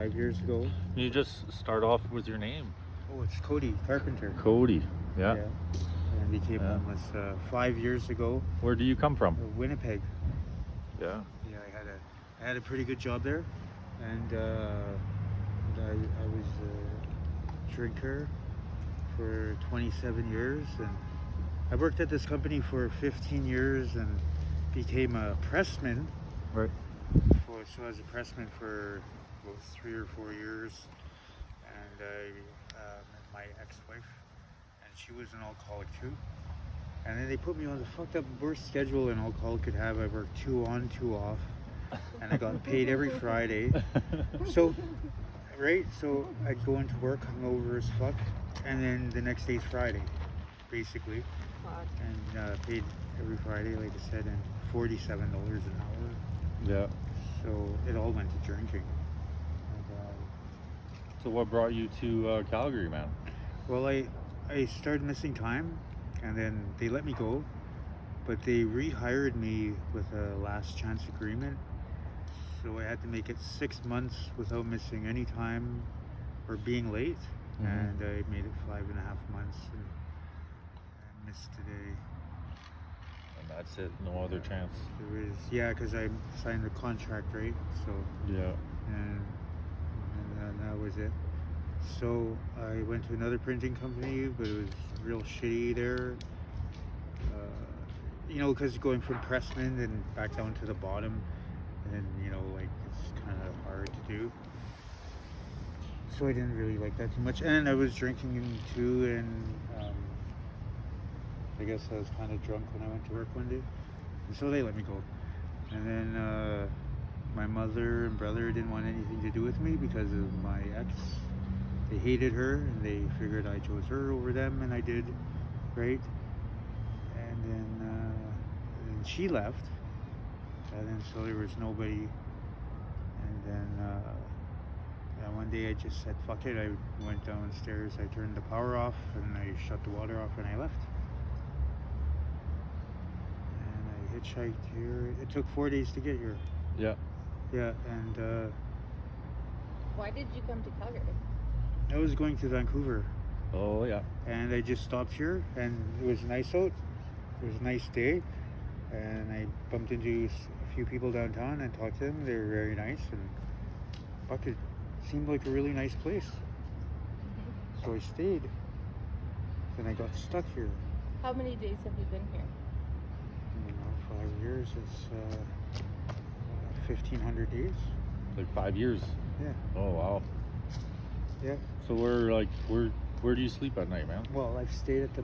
5 years ago. Can you just start off with your name? Oh, it's Cody Carpenter. Cody. Yeah. And became homeless 5 years ago. Where do you come from? Winnipeg. Yeah. Yeah, I had a pretty good job there, and I was a drinker for 27 years, and I worked at this company for 15 years and became a pressman. Right. So I was a pressman for about 3 or 4 years, and I met my ex-wife, and she was an alcoholic too. And then they put me on the fucked up worst schedule an alcoholic could have. I worked 2 on, 2 off, and I got paid every Friday. So I'd go into work hungover as fuck, and then the next day's Friday, basically. Fuck. And paid every Friday, like I said, and $47 an hour. Yeah. So it all went to drinking. So what brought you to Calgary, man? Well, I started missing time, and then they let me go, but they rehired me with a last chance agreement. So I had to make it 6 months without missing any time or being late, and I made it 5.5 months, and I missed today. And that's it. No other chance. There was, because I signed the contract, right? So Yeah. and that was it. So I went to another printing company, but it was real shitty there. Because going from pressman and back down to the bottom, and it's kind of hard to do. So I didn't really like that too much, and I was drinking too, and I guess I was kind of drunk when I went to work one day, and so they let me go. And then my mother and brother didn't want anything to do with me because of my ex. They hated her, and they figured I chose her over them, and I did, right? And then she left, and then so there was nobody. And then one day I just said, fuck it. I went downstairs, I turned the power off, and I shut the water off, and I left. And I hitchhiked here. It took 4 days to get here. Yeah. Yeah, and Why did you come to Calgary? I was going to Vancouver, Oh yeah. and I just stopped here, and it was nice out. It was a nice day, and I bumped into a few people downtown and talked to them. They were very nice, and fuck, it seemed like a really nice place. So I stayed. Then I got stuck here. How many days have you been here? 5 years. It's 1,500 days. Like 5 years. Yeah. Oh wow. Yeah. So where do you sleep at night, man? Well, I've stayed at the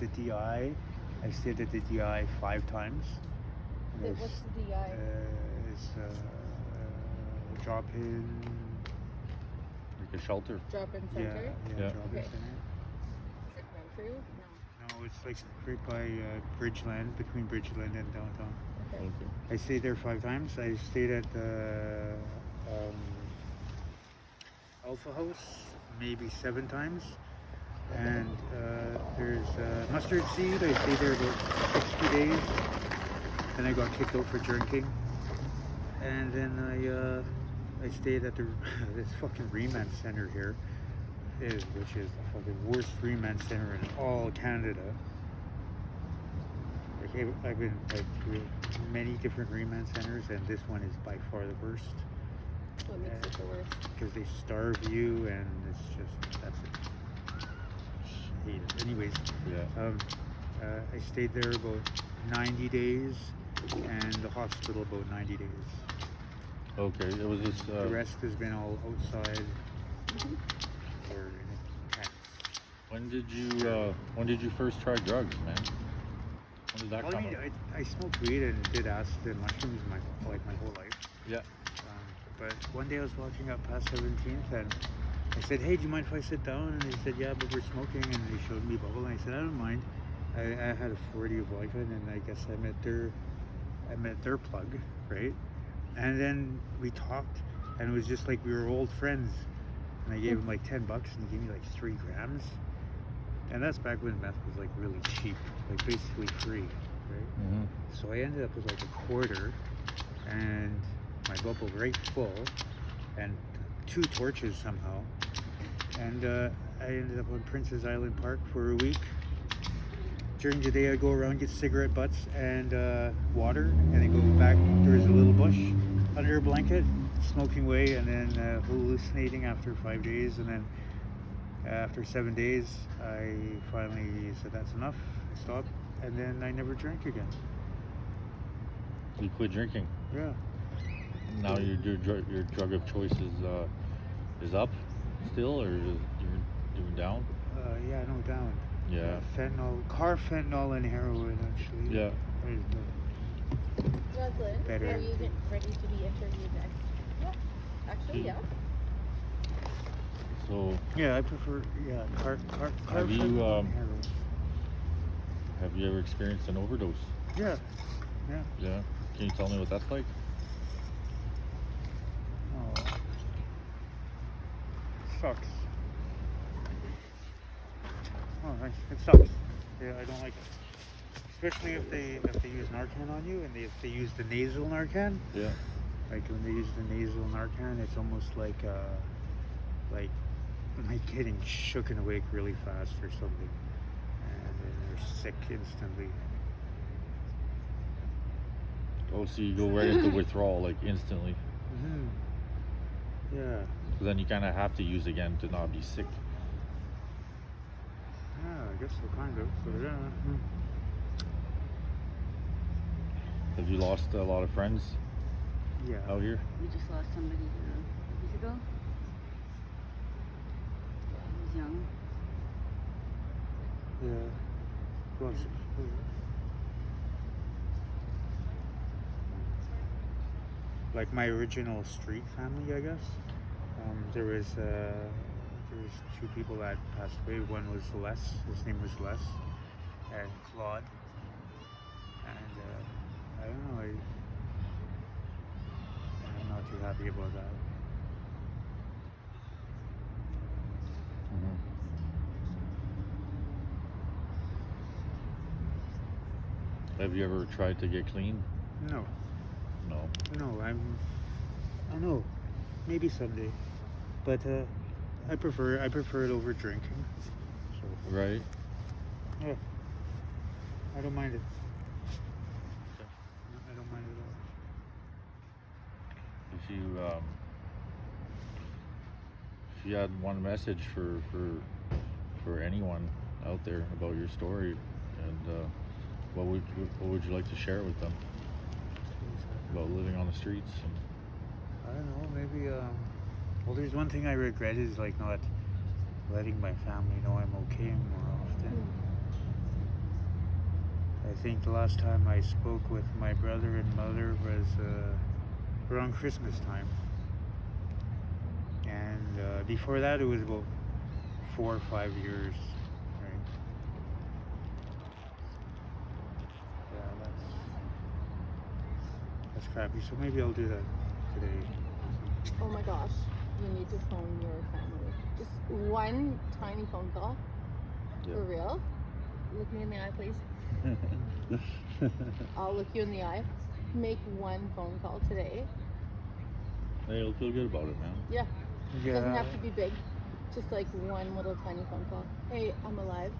DI. I stayed at the DI 5 times. And What's the DI? It's a drop-in. Like a shelter. Drop-in center? Yeah, Yeah. drop-in Okay. center. Is it rent for you? No. No, it's like right by Bridgeland, between Bridgeland and downtown. Okay. Okay. I stayed there 5 times. I stayed at the Alpha House maybe 7 times. And there's Mustard Seed. I stayed there about 60 days. Then I got kicked out for drinking. And then I stayed at this fucking remand center here, which is the fucking worst remand center in all Canada. Like, I've been through many different remand centers, and this one is by far the worst. What makes it the worst? Because they starve you, and it's just, that's it. I hate it. Anyways, Yeah. I stayed there about 90 days, and the hospital about 90 days. Okay. It was this. The rest has been all outside or in tents. When did you first try drugs, man? When did that Well, come I mean, up? I smoked weed and did acid and mushrooms my whole life. Yeah. But one day I was walking up past 17th, and I said, "Hey, do you mind if I sit down?" And they said, "Yeah, but we're smoking." And they showed me bubble, and I said, "I don't mind." I had a 40 of Lycan, and I guess I met their plug, right? And then we talked, and it was just like we were old friends. And I gave him like $10, and he gave me like 3 grams. And that's back when meth was like really cheap, like basically free, right? So I ended up with like a quarter, and my bubble right full, and 2 torches somehow. And I ended up on Princess Island Park for a week. During the day, I go around, get cigarette butts and water, and then go back. There's a little bush under a blanket, smoking away, and then hallucinating after 5 days. And then after 7 days, I finally said that's enough. I stopped, and then I never drank again. You quit drinking. Yeah. Now your drug of choice is up still, or is you're down? Yeah, no, down. Yeah. Fentanyl and heroin, actually. Yeah. There's the- Roselyn, Better. are you ready to be interviewed next? Yeah. Actually, yeah. So Yeah, I prefer, Have you, fentanyl and heroin. have you ever experienced an overdose? Yeah. Yeah. Can you tell me what that's like? Oh. Sucks. Oh, nice. It sucks. Yeah, I don't like it. Especially if they use Narcan on you, and if they use the nasal Narcan. Yeah. Like when they use the nasal Narcan, it's almost like getting shooken awake really fast or something, and then they're sick instantly. Oh, so you go right into withdrawal like instantly. Yeah. So then you kind of have to use again to not be sick. Yeah, I guess so, kind of. But yeah. Have you lost a lot of friends Yeah. out here? We just lost somebody a week ago. He was young. Yeah. Well, like my original street family, I guess. There was 2 people that passed away. One was Les. His name was Les, and Claude. And I don't know. I'm not too happy about that. Have you ever tried to get clean? No. No. I know. Maybe someday. But I prefer it over drinking. So Right. yeah. I don't mind it. I don't mind it at all. If you had one message for anyone out there about your story, and what would you like to share with them about living on the streets? I don't know, maybe well, there's one thing I regret is like not letting my family know I'm okay more often. I think the last time I spoke with my brother and mother was around Christmas time. And before that it was about 4 or 5 years, right? Yeah, that's crappy. So maybe I'll do that today. Oh my gosh, you need to phone your family. Just one tiny phone call. Yeah. For real. Look me in the eye, please. I'll look you in the eye. Make one phone call today. Hey, you'll feel good about it, man. Yeah. Yeah. It doesn't have to be big. Just like one little tiny phone call. Hey, I'm alive.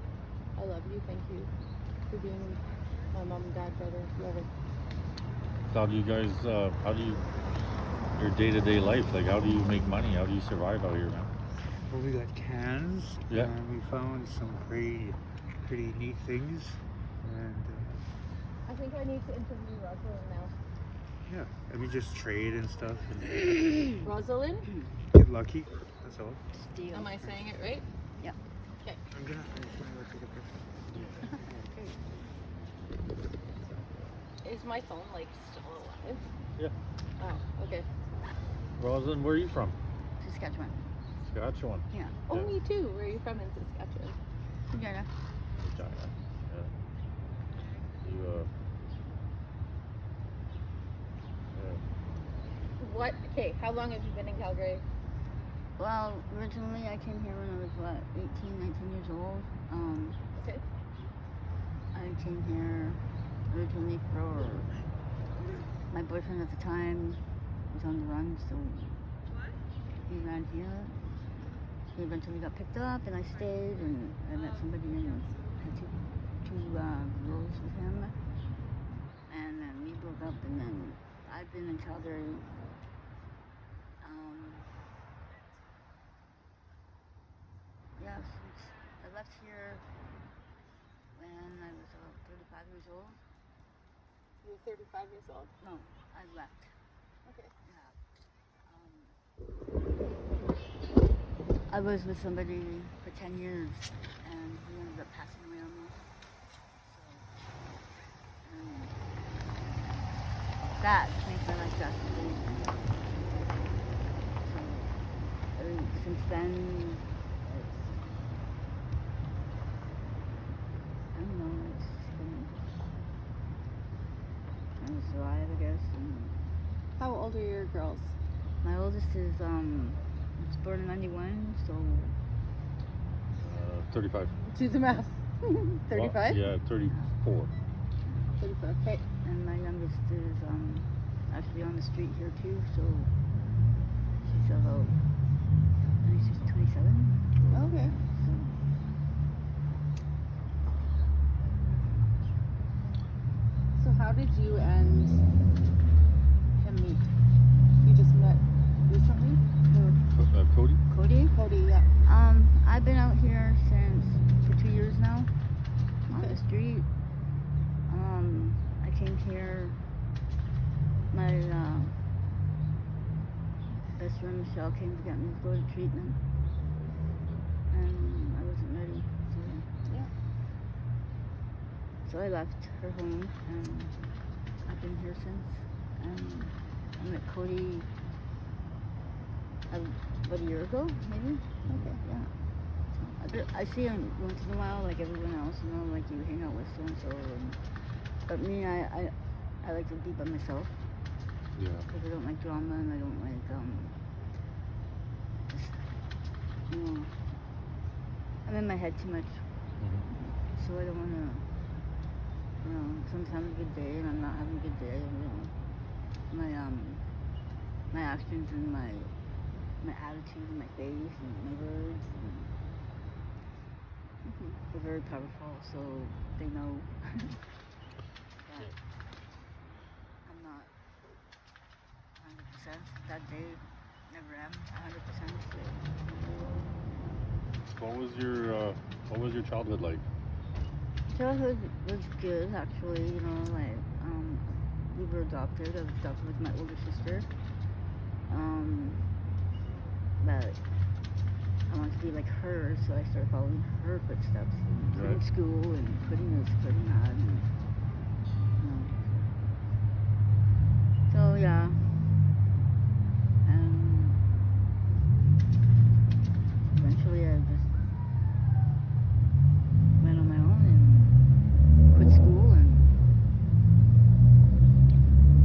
I love you. Thank you for being my mom and dad, brother, whoever. So how do you guys, your day-to-day life, like how do you make money? How do you survive out here, man? Well, we got cans, Yeah. and we found some pretty neat things, and I think I need to interview Roselyn now. yeah, and we just trade and stuff and Roselyn? get lucky. That's all. Steal. Am I saying it right? Yeah. Okay. I'm just gonna go take a picture. Is my phone like still alive? Yeah. Oh, okay. Roselyn, where are you from? Saskatchewan. Saskatchewan. Yeah. Oh, Yeah. me too. Where are you from in Saskatchewan? Regina. Regina. Yeah. You, What? Okay, how long have you been in Calgary? Well, originally I came here when I was 18, 19 years old. Okay. I came here originally for my boyfriend at the time was on the run, so he ran here. He eventually got picked up, and I stayed, and I met somebody and had two girls with him. And then we broke up, and then I've been in Calgary. Since I left here when I was about 35 years old. You were 35 years old? No, I left. Okay. Yeah. I was with somebody for 10 years, and he ended up passing away on me. So, that changed my life drastically. So, since then, I don't know, it's been trying to survive, I guess. And How old are your girls? my oldest is was born in 91, so 35. Do the math. 35? Well, yeah, 34. 35. Okay. and my youngest is actually on the street here too, so she's about, I think she's 27. Okay. So how did you and him meet? You just met recently? Cody? Cody? Cody, yeah. I've been out here for 2 years now on the street. I came here, my best friend Michelle came to get me to go to treatment, and I wasn't ready, so I left her home, and I've been here since. And I met Cody about a year ago, maybe. Okay. Yeah. I see him once in a while, like everyone else, you know, like you hang out with so and so. But me, I like to be by myself. Yeah. Because I don't like drama, and I don't like just, you know, I'm in my head too much. Mm-hmm. So I don't want to, you know, sometimes I'm having a good day and I'm not having a good day. You know, my actions and my attitude and my face and my words, and they're very powerful. So they know that I'm not 100% that day. Never am 100%. So. What was your childhood like? Childhood was good, actually. You know, like we were adopted. I was adopted with my older sister. But I wanted to be like her, so I started following her footsteps, and quitting school and quitting this, quitting that, and, you know. So yeah, and eventually I just went on my own and quit school. And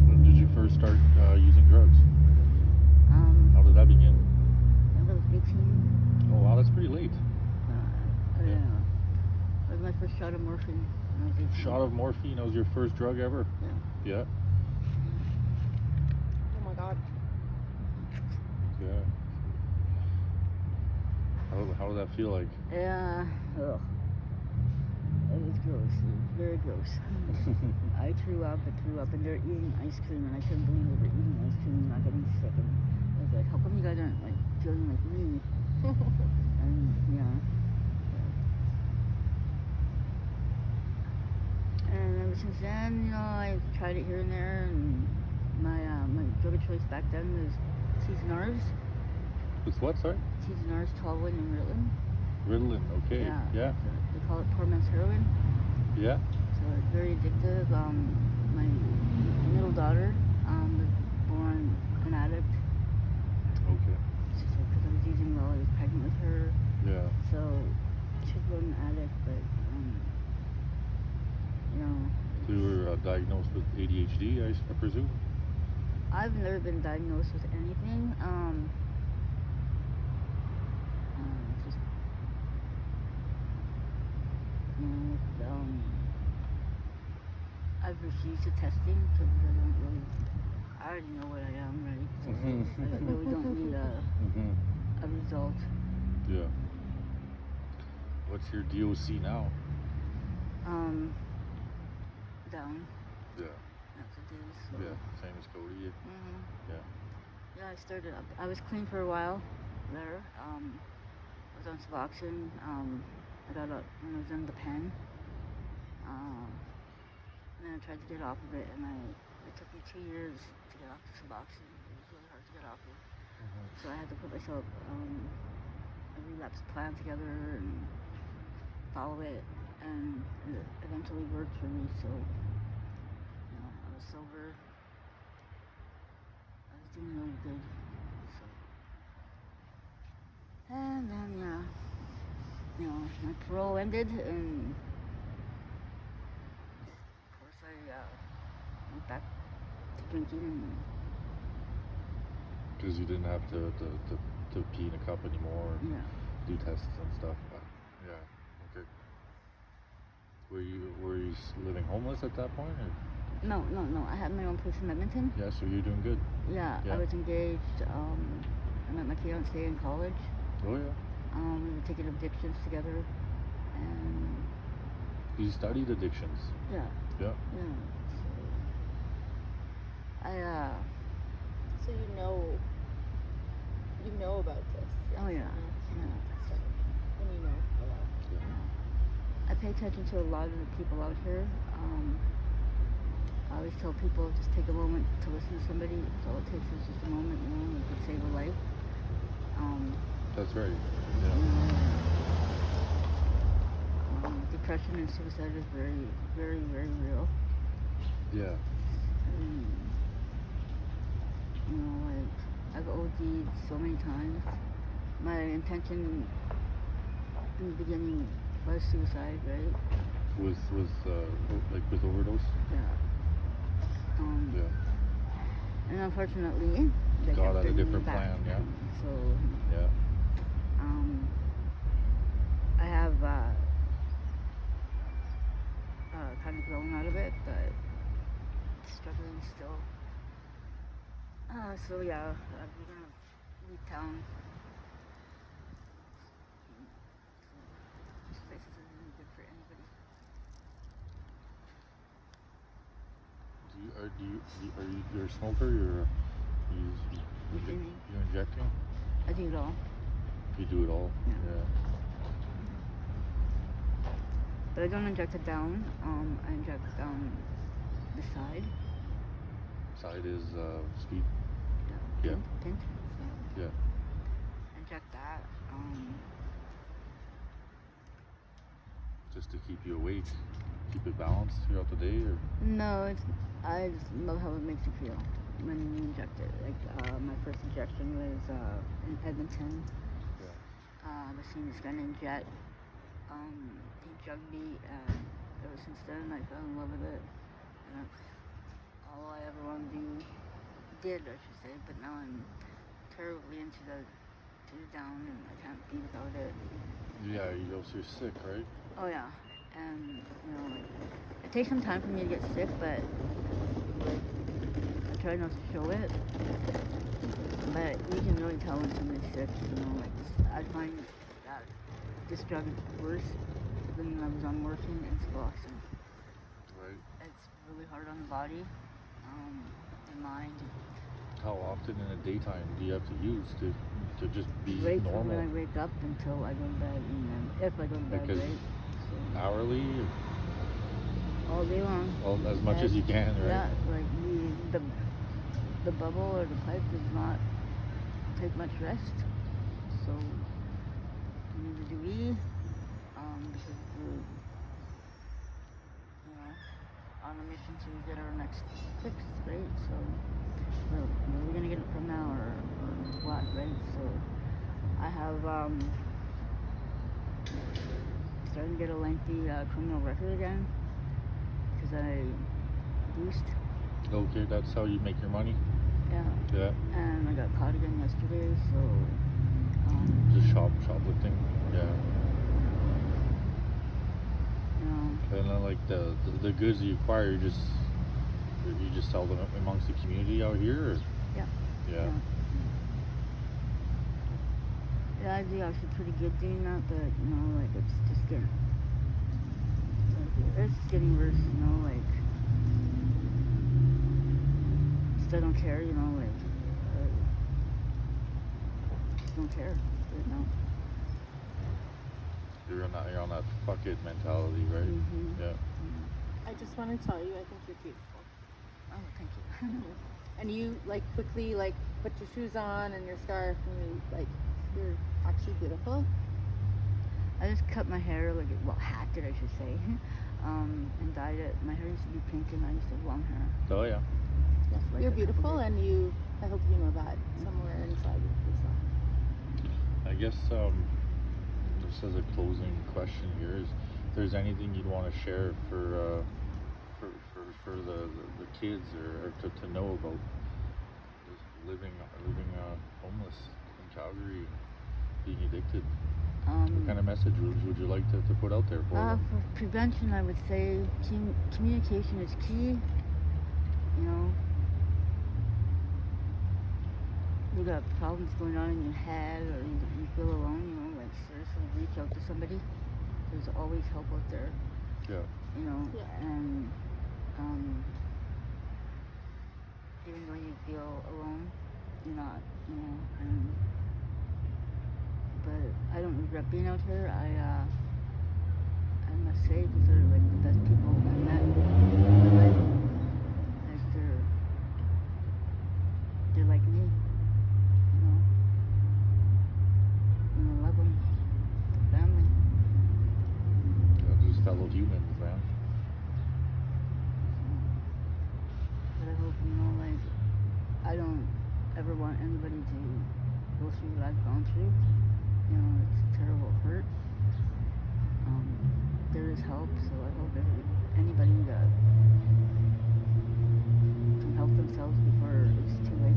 When did you first start using drugs? How did that begin? I was 18. Oh wow, that's pretty late. Yeah. That was my first shot of morphine when I was 18. Shot of morphine, that was your first drug ever? Yeah. Yeah. Oh my God. Yeah. How did that feel like? Yeah. Ugh. It was gross. It was very gross. I threw up, and they're eating ice cream, and I couldn't believe they were eating ice cream and not getting sick. And I was like, how come you guys aren't like feeling like me? And yeah. And ever since then, you know, I've tried it here and there, and my drug of choice back then was Seasonars. It's what, sorry? Seasonars, Tallwin, and Ritalin. Ritalin, okay. Yeah. They call it poor man's heroin. Yeah. So it's very addictive. My middle daughter was born an addict. Okay. Because I was using while I was pregnant with her. Yeah. So she was born an addict, but you know. So you were diagnosed with ADHD, I presume? I've never been diagnosed with anything. Just, you know, I've refused the testing because I already know what I am, right? So I really don't need a result. Yeah. What's your DOC now? Down. Yeah. That's what it is. So. Yeah. Same as Cody. Yeah. Yeah, I started up. I was clean for a while there. I was on Suboxone. I got up when I was in the pen. And then I tried to get off of it, and it took me 2 years to get off the Suboxone. It was really hard to get off of. So I had to put myself a relapse plan together and follow it, and it eventually worked for me. So, I was sober. I was doing really good. So, and then my parole ended, and of course I went back to drinking. Because you didn't have to pee in a cup anymore. And, do tests and stuff. But yeah, okay. Were you living homeless at that point? Or? No. I had my own place in Edmonton. Yeah, so you're doing good. Yeah, I was engaged. I met my fiance in college. Oh yeah. We were taking addictions together, and You studied addictions. yeah. Yeah. So So you know about this. Oh yeah. So, and you know a lot. I pay attention to a lot of the people out here. I always tell people, just take a moment to listen to somebody. It's all it takes is just a moment, it could save a life. That's right. You Yeah. know, depression and suicide is very, very, very real. Yeah. And, I've OD'd so many times. My intention in the beginning was suicide, right? With overdose. Yeah. Yeah. And unfortunately, they Got kept on a bringing me different back. plan, yeah. So, Yeah. I have kind of grown out of it, but struggling still. So yeah, we're gonna leave town. This place isn't really good for anybody. You're a smoker? You're Beginning. injecting? I do it all. You do it all? Yeah. But I don't inject it down. I inject down the side. Side is speed. Yeah. Pint. So Yeah. inject that. Just to keep you awake, keep it balanced throughout the day, or No, I just love how it makes you feel when you inject it. Like my first injection was in Edmonton. yeah. The seen this guy named Jet. He drugged me, and ever since then I fell in love with it. And that's all I ever want to do. Did, I should say, but now I'm terribly into the down, and I can't be without it. Yeah, you also you're sick, right? Oh yeah, and it takes some time for me to get sick, but I try not to show it. But you can really tell when somebody's sick. I find that this drug is worse than when I was on morphine and Suboxone. Right. It's really hard on the body, and mind. How often in the daytime do you have to use to just be Right from normal? when I wake up until I go to bed, and then if I go to bed, Because right? So, hourly, all day long. as much as you can, right? Yeah, like the bubble or the pipe does not take much rest, so neither do we. Because we're on a mission to get our next fix, right? So where are we gonna get it from now, or what, right? So I have starting to get a lengthy criminal record again because I boosted. Okay, that's how you make your money. Yeah. Yeah. And I got caught again yesterday, so Just shoplifting. Yeah. you know, And then like the goods you acquire, you just you just sell them amongst the community out here? Or? Yeah. Yeah. Yeah, I do actually pretty good doing that, but you know, like it's just getting worse, you know, like just I don't care, you know, like just don't care, you know. You're on that fuck it mentality, right? Mhm. Yeah. I just want to tell you, I think you're beautiful. Oh, thank you. And you like quickly like put your shoes on and your scarf, and you like you're actually beautiful. I just cut my hair, like, well, hacked it, I should say, and dyed it. My hair used to be pink, and I used to have long hair. Oh yeah. Just like You're a couple beautiful, days. and I hope you know that somewhere inside yourself. I guess just as a closing question here is, if there's anything you'd want to share for the kids or to know about just living homeless in Calgary, being addicted. What kind of message would you like to put out there for them? For prevention, I would say communication is key. You know, you got problems going on in your head, or you feel alone, you know, like seriously reach out to somebody. There's always help out there. Yeah. You know, Yeah. and even though you feel alone, you're not, you know, but I don't regret being out here. I must say these are like the best people I've met in my life. Like they're like me, you know. And I love them, family. Yeah, just fellow humans, man. But I hope, you know, like, I don't ever want anybody to go through what I've gone through. You know, it's a terrible hurt. There is help, so I hope anybody that can help themselves before it's too late.